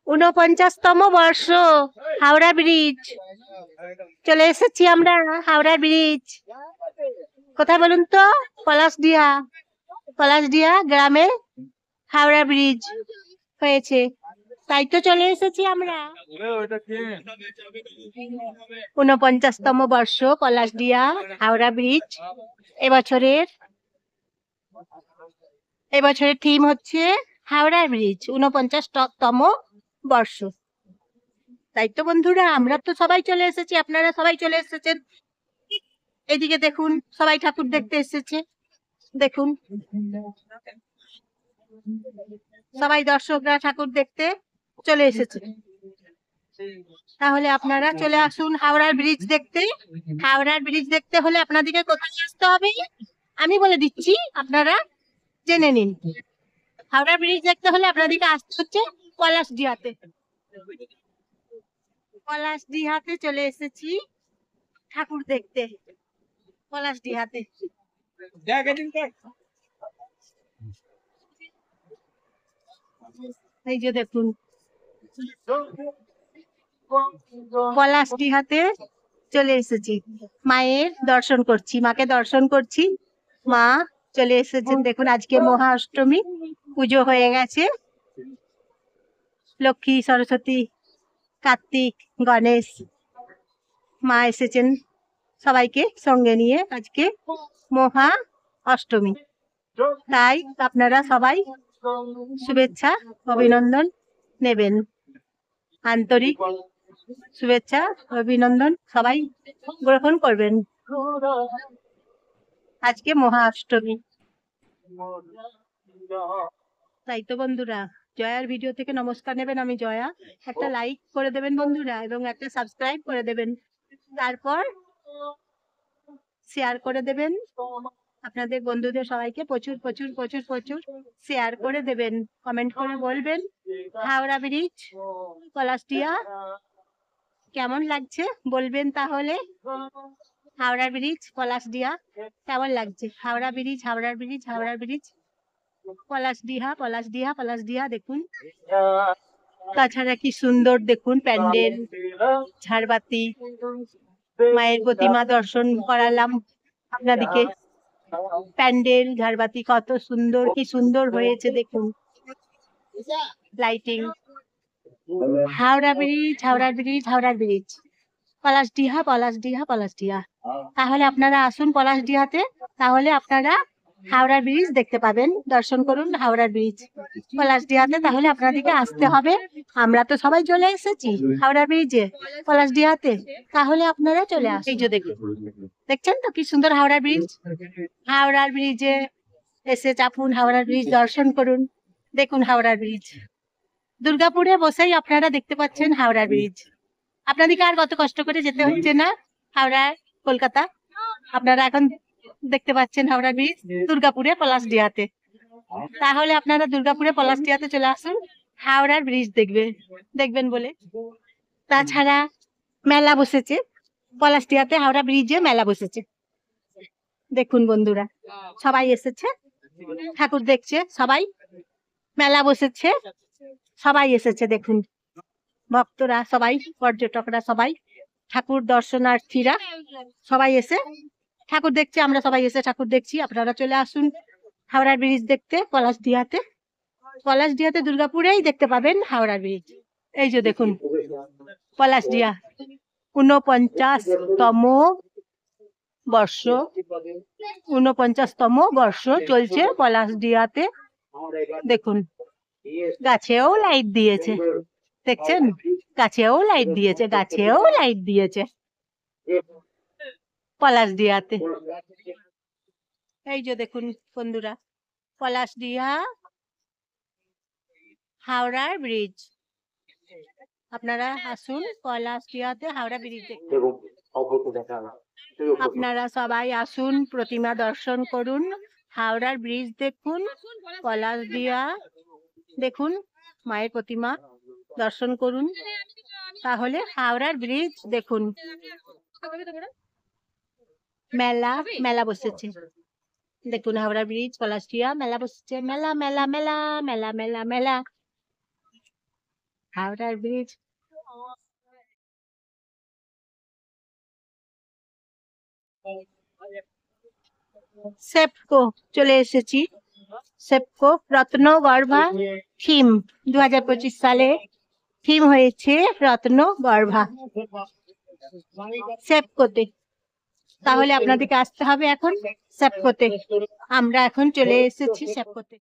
ঊনপঞ্চাশতম বর্ষ হাওড়া ব্রিজ চলে এসেছি আমরা। হাওড়া ব্রিজ কোথায় বলুন তো? পলাশডিহা। পলাশডিহা গ্রামে হাওড়া ব্রিজ হয়েছে, তাই তো চলে এসেছি আমরা। 49তম বর্ষ পলাশডিহা হাওড়া ব্রিজ। এবছরের থিম হচ্ছে হাওড়া ব্রিজ 49তম বর্ষ। তাই তো বন্ধুরা, আমরা তো সবাই চলে এসেছি, আপনারা সবাই চলে এসেছেন। এদিকে দেখুন, সবাই ঠাকুর দেখতে এসেছে। দেখুন, সবাই দর্শকরা ঠাকুর দেখতে চলে এসেছে। তাহলে আপনারা চলে আসুন হাওড়ার ব্রিজ দেখতে। হাওড়ার ব্রিজ দেখতে হলে আপনাদেরকে কোথায় আসতে হবে আমি বলে দিচ্ছি, আপনারা জেনে নিন। হাওড়া ব্রিজ দেখতে হলে আপনাদেরকে আসতে হচ্ছে পলাশডিহাতে। পলাশডিহাতে চলে এসেছি ঠাকুর দেখতে। পলাশডিহাতে এই যে দেখুন, পলাশডিহাতে চলে এসেছি, মায়ের দর্শন করছি, মাকে দর্শন করছি। মা চলে এসেছেন। দেখুন, আজকে মহা অষ্টমী, পুজো হয়ে গেছে। লক্ষ্মী, সরস্বতী, কার্তিক, গণেশ মা এসেছেন সবাইকে সঙ্গে নিয়ে। আজকে মহা অষ্টমী, তাই আপনারা সবাই শুভেচ্ছা অভিনন্দন নেবেন। আন্তরিক শুভেচ্ছা অভিনন্দন সবাই গ্রহণ করবেন। আজকে মহা অষ্টমী, তাই তো বন্ধুরা, জয়ার ভিডিও থেকে নমস্কার নেবেন। আমি জয়া। একটা লাইক করে দেবেন বন্ধুরা, এবং একটা সাবস্ক্রাইব করে দেবেন, তারপর শেয়ার করে দেবেন আপনাদের বন্ধুদের সবাইকে। প্রচুর প্রচুর প্রচুর প্রচুর শেয়ার করে দেবেন। কমেন্ট করে বলবেন হাওড়া ব্রিজ পলাশডিহা কেমন লাগছে বলবেন। তাহলে হাওড়া ব্রিজ পলাশডিহা কেমন লাগছে? Howrah bridge, Howrah bridge, Howrah bridge, Palashdiha, Palashdiha, Palashdiha. দেখুন, তাছাড়া কি সুন্দর দেখুন প্যান্ডেল, ঝাড়বাতি, মায়ের প্রতিমা দর্শন করালাম আপনাদেরকে। প্যান্ডেল, ঝাড়বাতি কত সুন্দর, কি সুন্দর হয়েছে দেখুন, lighting. Howrah bridge, Howrah bridge, Howrah bridge, Palashdiha, Palashdiha, Palashdiha. তাহলে আপনারা আসুন পলাশডিহাতে, তাহলে আপনারা হাওড়া ব্রিজ দেখতে পাবেন। দর্শন করুন হাওড়া ব্রিজ পলাশডিহাতে। তাহলে আপনাদেরকে আসতে হবে। আমরা তো সবাই চলে এসেছি হাওড়া ব্রিজে পলাশডিহাতে, তাহলে আপনারা চলে আসুন। এই যে দেখুন, দেখছেন তো কি সুন্দর হাওড়া ব্রিজ। হাওড়া ব্রিজে এসে চাপুন, হাওড়া ব্রিজ দর্শন করুন। দেখুন হাওড়া ব্রিজ, দুর্গাপুরে বসেই আপনারা দেখতে পাচ্ছেন হাওড়া ব্রিজ। আপনাদেরকে আর কত কষ্ট করে যেতে হচ্ছে না হাওড়া কলকাতা। আপনারা এখন দেখতে পাচ্ছেন হাওড়া ব্রিজ দুর্গাপুরে পলাশডিহাতে। তাহলে আপনারা দুর্গাপুরে পলাশডিহাতে চলে আসুন হাওড়ার ব্রিজ দেখবেন বলে। তাছাড়া মেলা বসেছে পলাশডিহাতে, হাওড়া ব্রিজে মেলা বসেছে। দেখুন বন্ধুরা, সবাই এসেছে ঠাকুর দেখছে, সবাই মেলা বসেছে, সবাই এসেছে। দেখুন ভক্তরা সবাই, পর্যটকরা সবাই, ঠাকুর দর্শনার্থীরা সবাই এসে ঠাকুর দেখছে। আমরা সবাই এসে ঠাকুর দেখছি। আপনারা চলে আসুন হাওড়া ব্রিজ দেখতে পলাশডিহাতে। পলাশডিহাতে দুর্গাপুরেই দেখতে পাবেন হাওড়া ব্রিজ। এই যে দেখুন পলাশডিহা 49তম বর্ষ, 49তম বর্ষ চলছে পলাশডিহাতে। দেখুন, গাছেও লাইট দিয়েছে, দেখছেন? গাছেও লাইট দিয়েছে, গাছেও লাইট দিয়েছে পলাশডিহাতে। এই যে দেখুন বন্ধুরা, পলাশডিহা হাওড়ার ব্রিজ। আপনারা আসুন পলাশডিহাতে হাওড়া ব্রিজ দেখতে। আপনারা সবাই আসুন, প্রতিমা দর্শন করুন হাওড়ার ব্রিজ দেখুন, পলাশডিহা দেখুন, মায়ের প্রতিমা দর্শন করুন, তাহলে হাওড়ার ব্রিজ দেখুন। মেলা মেলা বসেছে দেখুন, হাওড়া ব্রিজ, পলাশডিহা মেলা বসেছে, মেলা মেলা মেলা মেলা মেলা মেলা। হাওড়ার ব্রিজ। সেপকো চলে এসেছি। সেপকো রত্নগর্ভা থিম 2025 সালে থিম হয়েছে রত্নগর্ভা সেপকোতে। তাহলে আপনাদেরকে আসতে হবে এখন সেপকোতে। আমরা এখন চলে এসেছি সেপকোতে।